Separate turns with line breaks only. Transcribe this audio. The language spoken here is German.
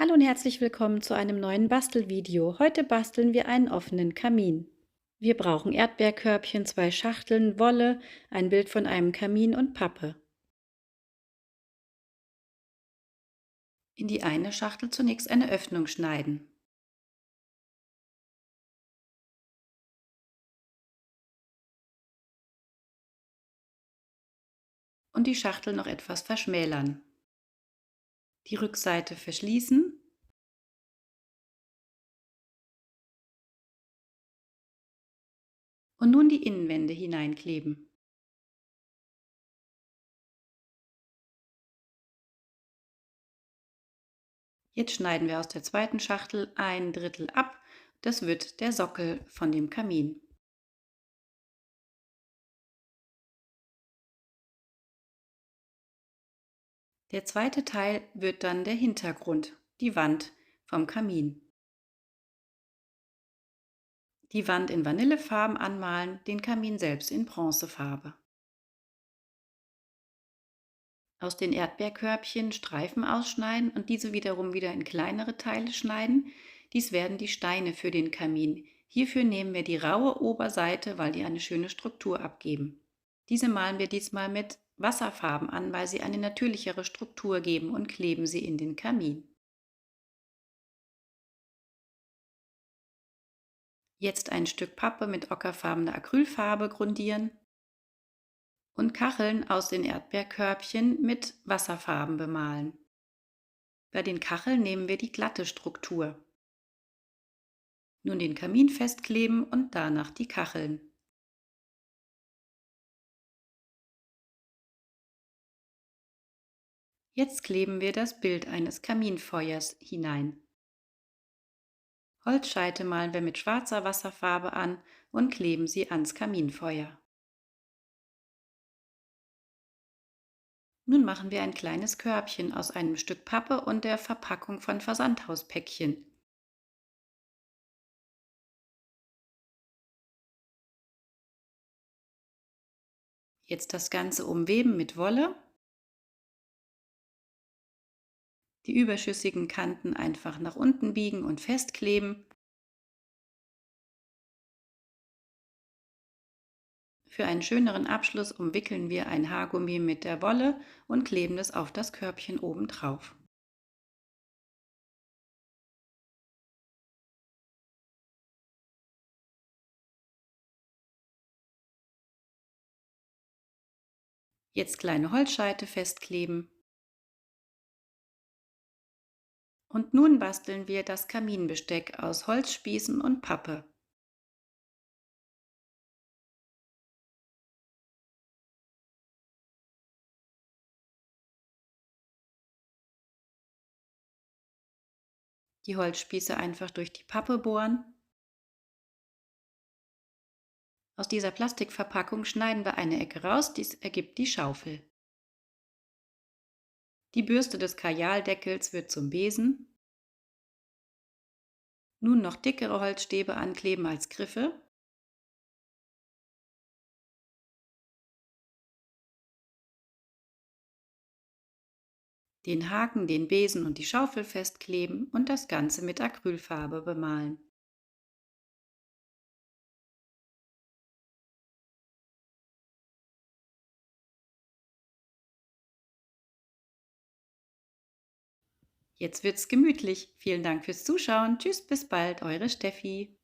Hallo und herzlich willkommen zu einem neuen Bastelvideo. Heute basteln wir einen offenen Kamin. Wir brauchen Erdbeerkörbchen, 2 Schachteln, Wolle, ein Bild von einem Kamin und Pappe. In die eine Schachtel zunächst eine Öffnung schneiden. Und die Schachtel noch etwas verschmälern. Die Rückseite verschließen und nun die Innenwände hineinkleben. Jetzt schneiden wir aus der zweiten Schachtel 1/3 ab. Das wird der Sockel von dem Kamin. Der zweite Teil wird dann der Hintergrund, die Wand vom Kamin. Die Wand in Vanillefarben anmalen, den Kamin selbst in Bronzefarbe. Aus den Erdbeerkörbchen Streifen ausschneiden und diese wiederum wieder in kleinere Teile schneiden. Dies werden die Steine für den Kamin. Hierfür nehmen wir die raue Oberseite, weil die eine schöne Struktur abgeben. Diese malen wir diesmal mit Wasserfarben an, weil sie eine natürlichere Struktur geben, und kleben sie in den Kamin. Jetzt ein Stück Pappe mit ockerfarbener Acrylfarbe grundieren und Kacheln aus den Erdbeerkörbchen mit Wasserfarben bemalen. Bei den Kacheln nehmen wir die glatte Struktur. Nun den Kamin festkleben und danach die Kacheln. Jetzt kleben wir das Bild eines Kaminfeuers hinein. Holzscheite malen wir mit schwarzer Wasserfarbe an und kleben sie ans Kaminfeuer. Nun machen wir ein kleines Körbchen aus einem Stück Pappe und der Verpackung von Versandhauspäckchen. Jetzt das Ganze umweben mit Wolle. Die überschüssigen Kanten einfach nach unten biegen und festkleben. Für einen schöneren Abschluss umwickeln wir ein Haargummi mit der Wolle und kleben es auf das Körbchen oben drauf. Jetzt kleine Holzscheite festkleben. Und nun basteln wir das Kaminbesteck aus Holzspießen und Pappe. Die Holzspieße einfach durch die Pappe bohren. Aus dieser Plastikverpackung schneiden wir eine Ecke raus, dies ergibt die Schaufel. Die Bürste des Kajaldeckels wird zum Besen. Nun noch dickere Holzstäbe ankleben als Griffe. Den Haken, den Besen und die Schaufel festkleben und das Ganze mit Acrylfarbe bemalen. Jetzt wird's gemütlich. Vielen Dank fürs Zuschauen. Tschüss, bis bald, eure Steffi.